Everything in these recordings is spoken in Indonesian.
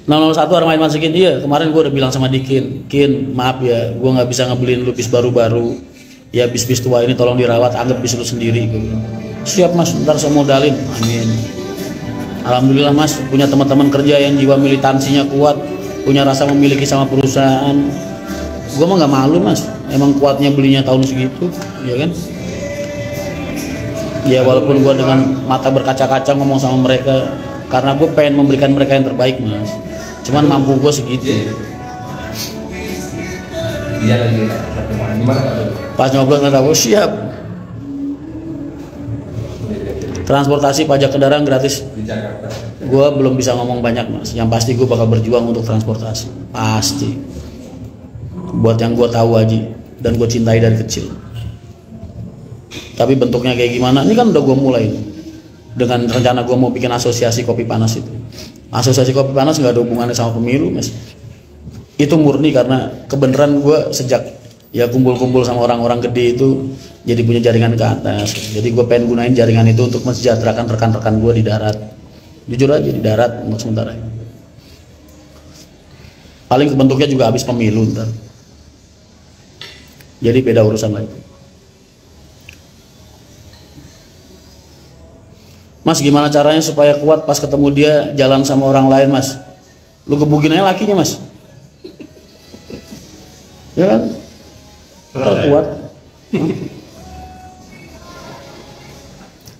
001 Armain Masikin, iya kemarin gue udah bilang sama Dikin, Kin maaf ya, gue nggak bisa ngebeliin lu bis baru-baru, ya bis-bis tua ini tolong dirawat, anggap bis lu sendiri. Gue bilang, siap mas, ntar saya modalin, amin. Alhamdulillah mas, punya teman-teman kerja yang jiwa militansinya kuat, punya rasa memiliki sama perusahaan. Gue mah nggak malu mas, emang kuatnya belinya tahun segitu, ya kan? Ya walaupun gue dengan mata berkaca-kaca ngomong sama mereka, karena gue pengen memberikan mereka yang terbaik mas. Cuman mampu gue segitu. Iya lagi. Gimana? Pas ngobrol nggak tahu siap. Transportasi pajak kendaraan gratis. Di Jakarta. Gue belum bisa ngomong banyak mas. Yang pasti gue bakal berjuang untuk transportasi. Pasti. Buat yang gue tahu aja dan gue cintai dari kecil. Tapi bentuknya kayak gimana? Ini kan udah gue mulai dengan rencana gue mau bikin asosiasi kopi panas itu. Asosiasi kopi panas nggak ada hubungannya sama pemilu mas. Itu murni karena kebenaran gue sejak ya kumpul-kumpul sama orang-orang gede itu jadi punya jaringan ke atas. Jadi gue pengen gunain jaringan itu untuk mensejahterakan rekan-rekan gue di darat. Jujur aja di darat untuk sementara ini. Paling bentuknya juga habis pemilu ntar. Jadi beda urusan lagi. Mas gimana caranya supaya kuat pas ketemu dia jalan sama orang lain mas? Lu gebugin aja lakinya mas. Ya kan? Terkuat.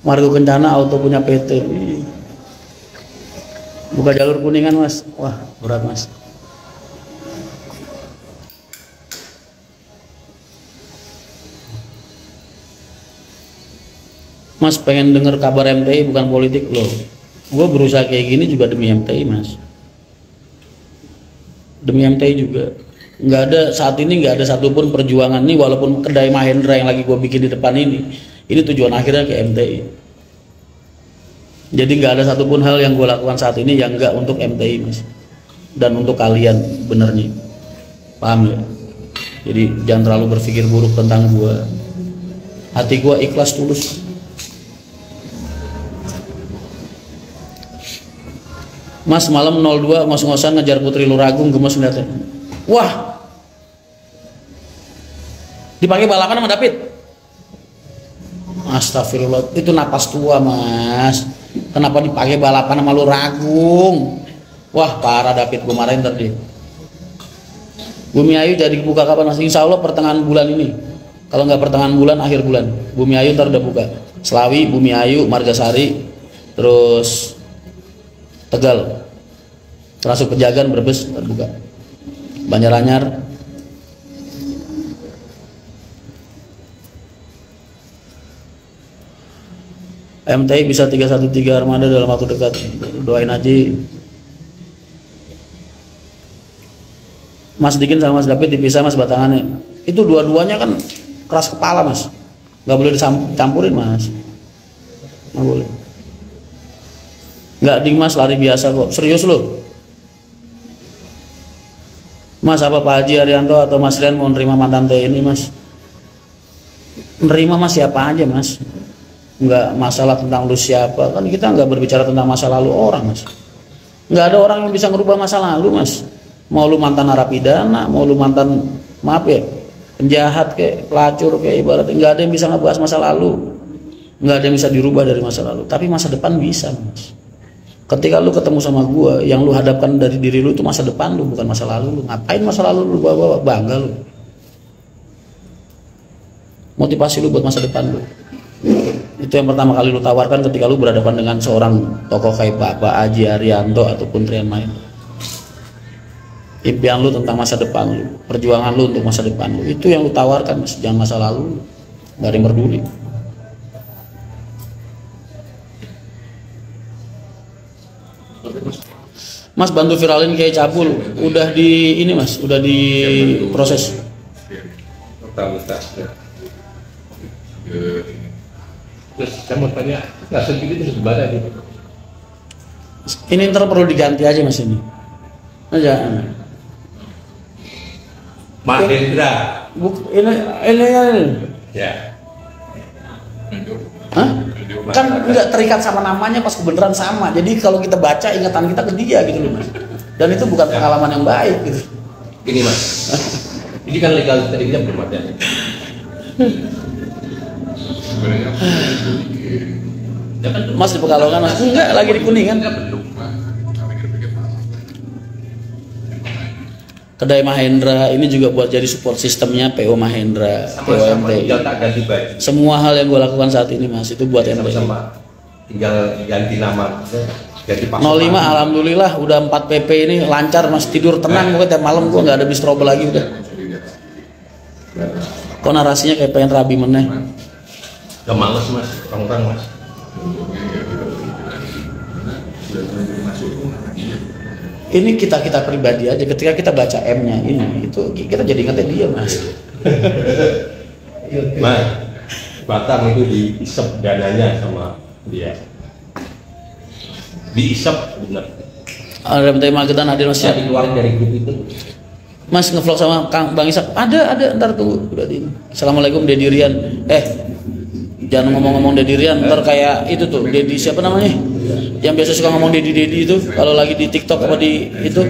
Margo Kencana auto punya PT. Buka jalur Kuningan mas. Wah berat mas. Mas pengen denger kabar MTI bukan politik loh. Gue berusaha kayak gini juga demi MTI mas. Demi MTI juga. Nggak ada saat ini nggak ada satupun perjuangan nih walaupun kedai Mahendra yang lagi gue bikin di depan ini tujuan akhirnya ke MTI. Jadi nggak ada satupun hal yang gue lakukan saat ini yang nggak untuk MTI mas. Dan untuk kalian benernya. Paham ya? Jadi jangan terlalu berpikir buruk tentang gue. Hati gue ikhlas tulus. Mas malam 02 ngos-ngosan ngejar Putri Luragung gemes ngeliatnya. Wah, dipakai balapan sama David. Astagfirullah, itu napas tua mas. Kenapa dipakai balapan sama Luragung? Wah parah David, gue marahin tadi. Bumi Ayu jadi buka kapan mas? Insya Allah pertengahan bulan ini. Kalau nggak pertengahan bulan, akhir bulan. Bumi Ayu ntar udah buka. Selawi, Bumi Ayu, Margasari, terus Tegal, termasuk Pejagan, Brebes terbuka, Banjaranyar, MTI bisa 313 armada dalam waktu dekat. Doain aja. Mas Dikin sama Mas David dipisah mas batangannya. Itu dua-duanya kan keras kepala mas, nggak boleh dicampurin mas, nggak boleh. Nggak ding mas, lari biasa kok. Serius lo mas? Apa Pak Haji Arianto atau Mas Rian mau nerima mantan TNI mas? Nerima mas siapa aja mas, nggak masalah tentang lu siapa. Kan kita nggak berbicara tentang masa lalu orang mas. Nggak ada orang yang bisa ngerubah masa lalu mas. Mau lu mantan narapidana, mau lu mantan maaf ya penjahat kayak pelacur kayak ibaratnya, nggak ada yang bisa ngebahas masa lalu. Nggak ada yang bisa dirubah dari masa lalu, tapi masa depan bisa mas. Ketika lu ketemu sama gua, yang lu hadapkan dari diri lu itu masa depan lu, bukan masa lalu lu. Ngapain masa lalu lu bawa bangga lu? Motivasi lu buat masa depan lu. Itu yang pertama kali lu tawarkan ketika lu berhadapan dengan seorang tokoh kayak Pak Haji Arianto ataupun Trian Main. Impian lu tentang masa depan lu, perjuangan lu untuk masa depan lu, itu yang lu tawarkan mas, jangan masa lalu. Gak ada yang peduli. Mas bantu viralin kayak cabul, udah di ini mas, udah di proses. Terus saya mau tanya, nggak sedikit itu sebenarnya gitu. Ini ntar perlu diganti aja mas ini. Aja. Mahendra. Ini. Ya. Hah? Kan nggak terikat sama namanya pas kebenaran sama. Jadi kalau kita baca ingatan kita ke dia gitu loh mas. Dan itu bukan pengalaman yang baik gitu. Gini Mas, ini kan legal tadi kita belum ada. Mas di Pekalongan mas? Enggak, lagi di Kuningan. Kedai Mahendra ini juga buat jadi support sistemnya PO Mahendra, PO MTI. Tak ganti baju. Semua hal yang gue lakukan saat ini mas itu buat MTI. Sama-sama tinggal ganti nama, ganti password. 05 alhamdulillah udah 4 PP ini lancar mas, tidur tenang gue tiap malam, gue nggak ada bis trouble lagi udah. Kok narasinya kayak pengen rabi meneh. Gak males mas, orang-orang mas. Ini kita pribadi aja, ketika kita baca M-nya ini itu kita jadi ingatnya dia mas. Mas, Batam itu diisep dananya sama dia. Diisep bener. Ada MTI Magetan hadir mas ya. Dikeluarin dari grup itu. Mas ngevlog sama Kang Bang Isak. Ada ntar tunggu udah di. Assalamualaikum Dedi Rian. Jangan ngomong-ngomong Dedi Rian, ntar kayak itu tuh Dedi siapa namanya? Yang biasa suka ngomong Dedi itu kalau lagi di TikTok apa di itu.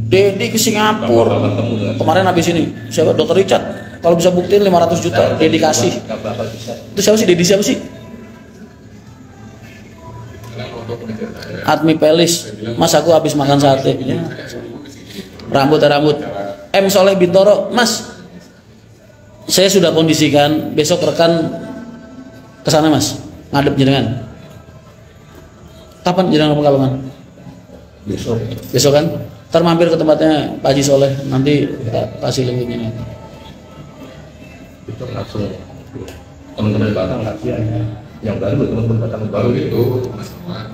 Dedi ke Singapura. Kemarin habis ini siapa? Dr. Richard. Kalau bisa buktiin 500 juta Dedi kasih. Itu siapa sih? Dedi siapa sih? Admi Pelis. Mas aku habis makan sate. Ya. Rambut. M Soleh Bintoro. Mas, saya sudah kondisikan besok rekan kesana mas, ngadep jenengan. Kapan jenengan Pekalongan? Besok kan? Ntar mampir ke tempatnya Pak Haji Soleh, nanti kita kasih linknya. Besok langsung teman-teman Batam latihan. Yang baru teman-teman Batam baru itu masalah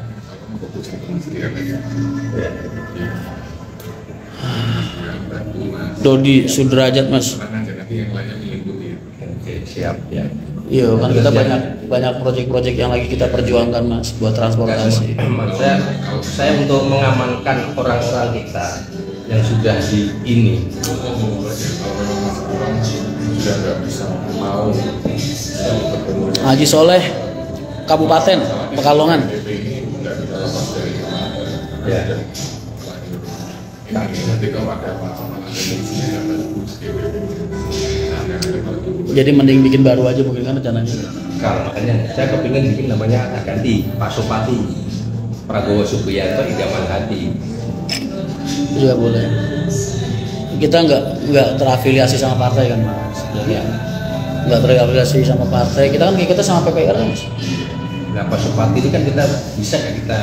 Dodi Sudrajat mas. Siap ya. Iya kan kita banyak proyek-proyek yang lagi kita perjuangkan mas buat transportasi. Saya untuk mengamankan orang-orang kita yang sudah di ini Haji Soleh Kabupaten Pekalongan. Ya. Jadi mending bikin baru aja mungkin kan rencananya. Kalau makanya saya kepingin bikin namanya ganti Pak Supati Prabowo Subianto idaman hati. Itu juga boleh. Kita nggak terafiliasi sama partai kan mas. Ya. Nggak terafiliasi sama partai. Kita kan ngikutnya sama PPR mas. Nah Pak Supati ini kan kita bisa ya kita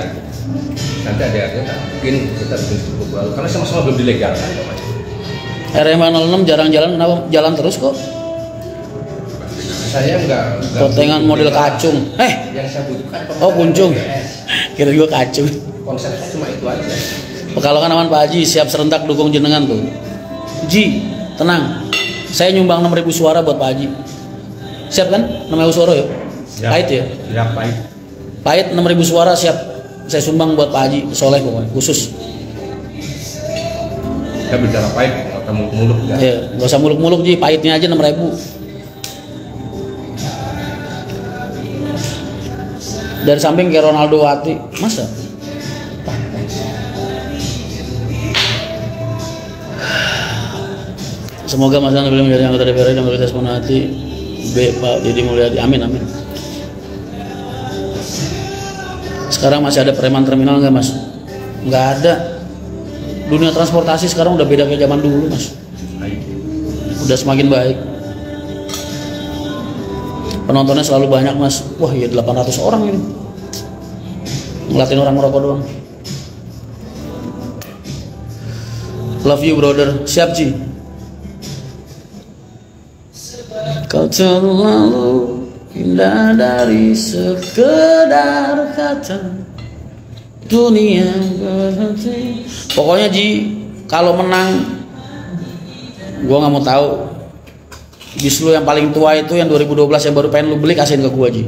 nanti ada mungkin kita bikin cukup baru karena sama-sama belum dilegalkan ya mas. RMA 06 jarang jalan, kenapa jalan terus kok? Saya enggak Potengan model kacung. Yang saya butuhkan kuncung. Kira gua kacung. Konsep saya cuma itu aja. Pekalongan aman Pak Haji, siap serentak dukung jenengan tuh. Ji, tenang. Saya nyumbang 6.000 suara buat Pak Haji. Siap kan? 6.000 suara ya? Siap. Pahit ya? Siap, pahit. Pahit 6.000 suara siap. Saya sumbang buat Pak Haji Soleh pokoknya khusus. Kita bicara pahit, nggak usah muluk-muluk ya. Iya, nggak usah muluk-muluk Ji, pahitnya aja 6.000. Dari samping kayak Ronaldo Wati, masa? Semoga Mas Anda boleh menjadi anggota DPR dan berkualitas penuh hati. B. Pak Deddy Mulyadi, amin. Sekarang masih ada preman terminal nggak mas? Nggak ada. Dunia transportasi sekarang udah beda kayak zaman dulu mas. Udah semakin baik. Penontonnya selalu banyak mas. Wah ya 800 orang ini. Ngeliatin orang merokok doang. Love you brother. Siap Ji. Kau terlalu indah dari sekedar kata dunia berhenti. Pokoknya Ji, kalau menang gua nggak mau tahu. Bis lu yang paling tua itu yang 2012 yang baru pengen lu beli, kasihin ke gua Ji.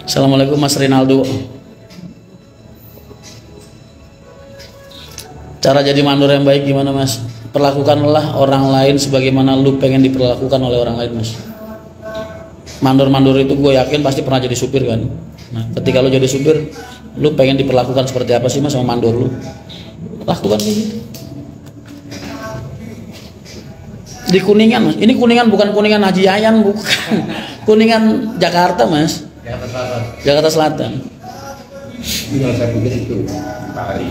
Assalamualaikum Mas Rinaldo. Cara jadi mandor yang baik gimana mas? Perlakukanlah orang lain sebagaimana lu pengen diperlakukan oleh orang lain mas. Mandor-mandor itu gue yakin pasti pernah jadi supir kan. Nah, ketika lu jadi supir, lu pengen diperlakukan seperti apa sih mas sama mandor lu? Lakukan kayak gitu. Di Kuningan mas, ini Kuningan bukan Kuningan Haji Yayan, bukan. Kuningan Jakarta mas. Jakarta Selatan. Jakarta Selatan. Yang saya pikir itu Pak Ari.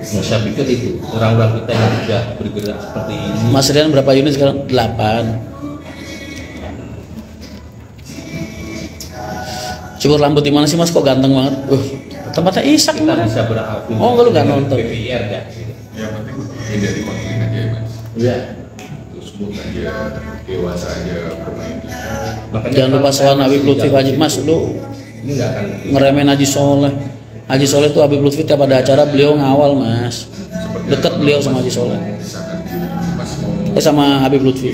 Yang saya pikir itu orang-orang kita yang sudah bergerak seperti ini. Mas Rian berapa unit sekarang? 8. Cukur rambut di mana sih mas? Kok ganteng banget? Tempatnya Isak Kita mana? bisa berhasil. Oh, lu nggak nonton? BPR ya. Yang penting hindari konflik aja ya mas. Iya. Terus smooth aja, dewasa aja bermain. Makanya Jangan lupa soal Habib Lutfi Haji mas, lu ini nggak akan ngeremen Haji Soleh. Haji Soleh tuh Habib Lutfi tiap ada acara beliau ngawal mas. Dekat beliau sama Haji Soleh. Misalkan mas mau Sama Habib Lutfi.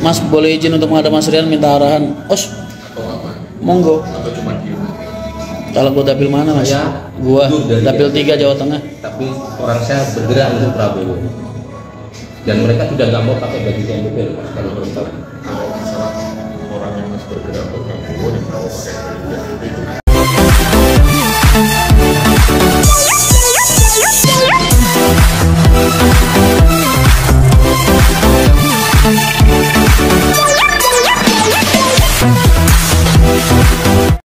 Mas boleh izin untuk menghadap Mas Rian minta arahan. Os, atau apa? monggo. Atau cuma diem? Kalau gua dapil mana mas? Saya Gua duduk dari dapil Jawa. 3 Jawa Tengah. tapi orang saya bergerak untuk Prabowo. Dan mereka sudah nggak mau pakai baju MPP loh, Mas, kalau belum tahu.